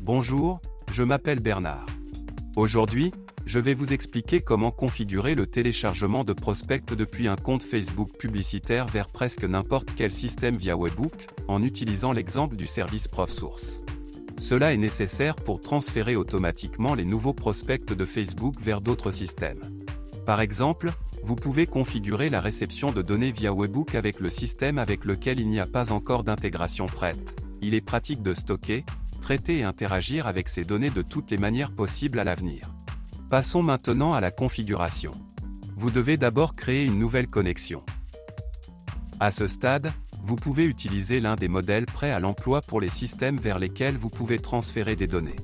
Bonjour, je m'appelle Bernard. Aujourd'hui, je vais vous expliquer comment configurer le téléchargement de prospects depuis un compte Facebook publicitaire vers presque n'importe quel système via Webhook, en utilisant l'exemple du service ProfSource. Cela est nécessaire pour transférer automatiquement les nouveaux prospects de Facebook vers d'autres systèmes. Par exemple, vous pouvez configurer la réception de données via Webhook avec le système avec lequel il n'y a pas encore d'intégration prête. Il est pratique de stocker, traiter et interagir avec ces données de toutes les manières possibles à l'avenir. Passons maintenant à la configuration. Vous devez d'abord créer une nouvelle connexion. À ce stade, vous pouvez utiliser l'un des modèles prêts à l'emploi pour les systèmes vers lesquels vous pouvez transférer des données.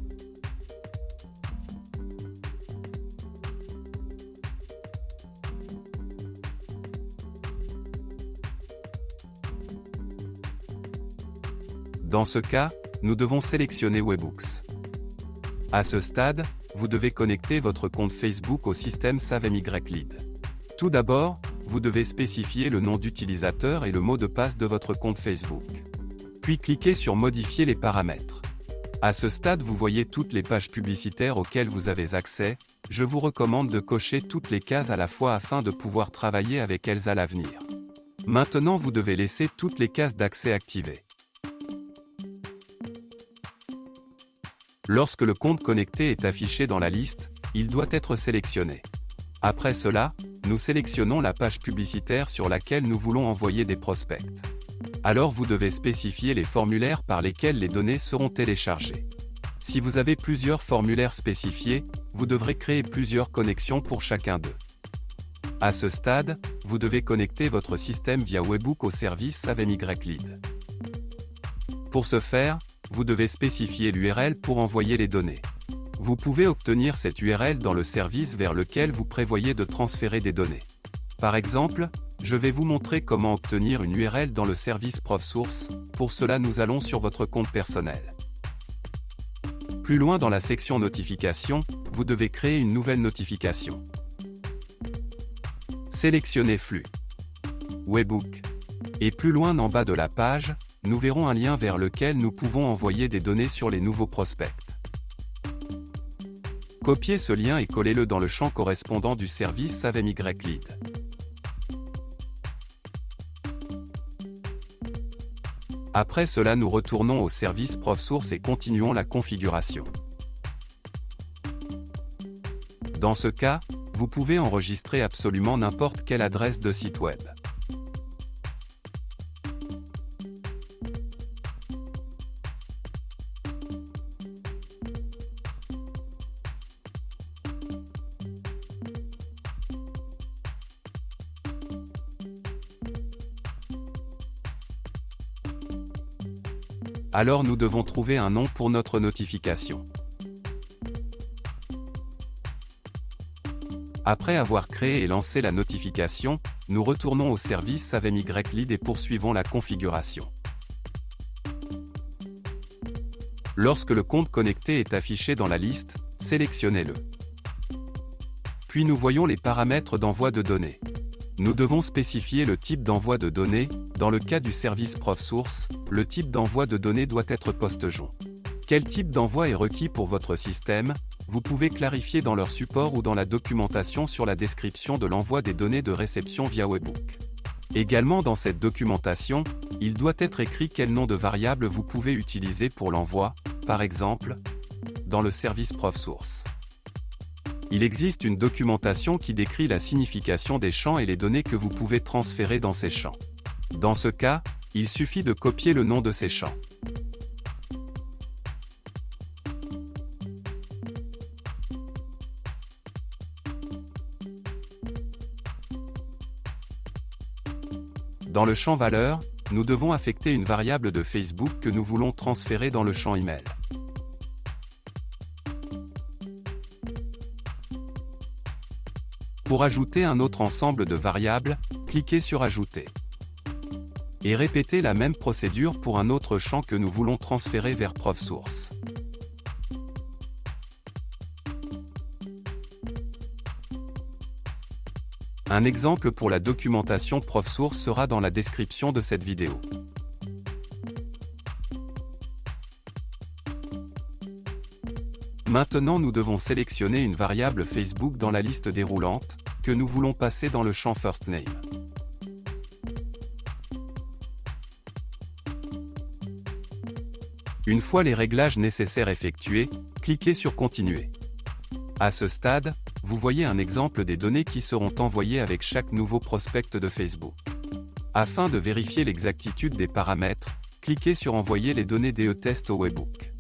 Dans ce cas, nous devons sélectionner Webhooks. À ce stade, vous devez connecter votre compte Facebook au système SaveMyLead. Tout d'abord, vous devez spécifier le nom d'utilisateur et le mot de passe de votre compte Facebook. Puis cliquez sur Modifier les paramètres. À ce stade, vous voyez toutes les pages publicitaires auxquelles vous avez accès. Je vous recommande de cocher toutes les cases à la fois afin de pouvoir travailler avec elles à l'avenir. Maintenant, vous devez laisser toutes les cases d'accès activées. Lorsque le compte connecté est affiché dans la liste, il doit être sélectionné. Après cela, nous sélectionnons la page publicitaire sur laquelle nous voulons envoyer des prospects. Alors vous devez spécifier les formulaires par lesquels les données seront téléchargées. Si vous avez plusieurs formulaires spécifiés, vous devrez créer plusieurs connexions pour chacun d'eux. À ce stade, vous devez connecter votre système via Webhook au service SaveMyLead. Pour ce faire, vous devez spécifier l'URL pour envoyer les données. Vous pouvez obtenir cette URL dans le service vers lequel vous prévoyez de transférer des données. Par exemple, je vais vous montrer comment obtenir une URL dans le service ProfSource. Pour cela, nous allons sur votre compte personnel. Plus loin dans la section Notifications, vous devez créer une nouvelle notification. Sélectionnez Flux, Webhook. Et plus loin en bas de la page, nous verrons un lien vers lequel nous pouvons envoyer des données sur les nouveaux prospects. Copiez ce lien et collez-le dans le champ correspondant du service SaveMyLead. Après cela, nous retournons au service ProfSource et continuons la configuration. Dans ce cas, vous pouvez enregistrer absolument n'importe quelle adresse de site web. Alors nous devons trouver un nom pour notre notification. Après avoir créé et lancé la notification, nous retournons au service SaveMyLead et poursuivons la configuration. Lorsque le compte connecté est affiché dans la liste, sélectionnez-le. Puis nous voyons les paramètres d'envoi de données. Nous devons spécifier le type d'envoi de données. Dans le cas du service ProfSource, le type d'envoi de données doit être PostJON. Quel type d'envoi est requis pour votre système? Vous pouvez clarifier dans leur support ou dans la documentation sur la description de l'envoi des données de réception via Webhook. Également dans cette documentation, il doit être écrit quel nom de variable vous pouvez utiliser pour l'envoi, par exemple, dans le service ProfSource. Il existe une documentation qui décrit la signification des champs et les données que vous pouvez transférer dans ces champs. Dans ce cas, il suffit de copier le nom de ces champs. Dans le champ valeur, nous devons affecter une variable de Facebook que nous voulons transférer dans le champ email. Pour ajouter un autre ensemble de variables, cliquez sur Ajouter. Et répétez la même procédure pour un autre champ que nous voulons transférer vers ProfSource. Un exemple pour la documentation ProfSource sera dans la description de cette vidéo. Maintenant nous devons sélectionner une variable Facebook dans la liste déroulante, que nous voulons passer dans le champ First Name. Une fois les réglages nécessaires effectués, cliquez sur Continuer. À ce stade, vous voyez un exemple des données qui seront envoyées avec chaque nouveau prospect de Facebook. Afin de vérifier l'exactitude des paramètres, cliquez sur Envoyer les données DE-Test au Webhook.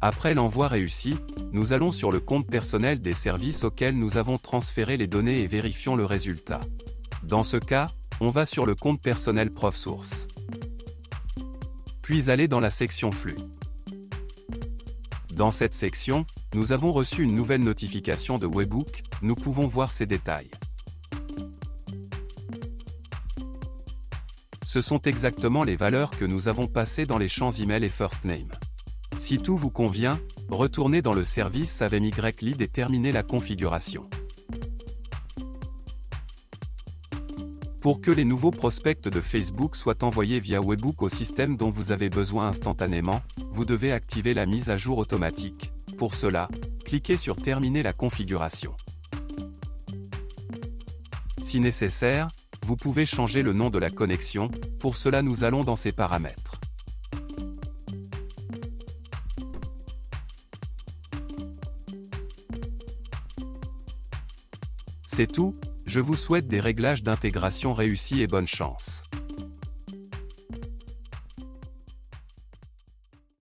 Après l'envoi réussi, nous allons sur le compte personnel des services auxquels nous avons transféré les données et vérifions le résultat. Dans ce cas, on va sur le compte personnel ProfSource. Puis aller dans la section Flux. Dans cette section, nous avons reçu une nouvelle notification de Webhook, nous pouvons voir ses détails. Ce sont exactement les valeurs que nous avons passées dans les champs email et first name. Si tout vous convient, retournez dans le service avec MyLead et terminez la configuration. Pour que les nouveaux prospects de Facebook soient envoyés via Webhook au système dont vous avez besoin instantanément, vous devez activer la mise à jour automatique. Pour cela, cliquez sur Terminer la configuration. Si nécessaire, vous pouvez changer le nom de la connexion, pour cela nous allons dans ces paramètres. C'est tout, je vous souhaite des réglages d'intégration réussis et bonne chance.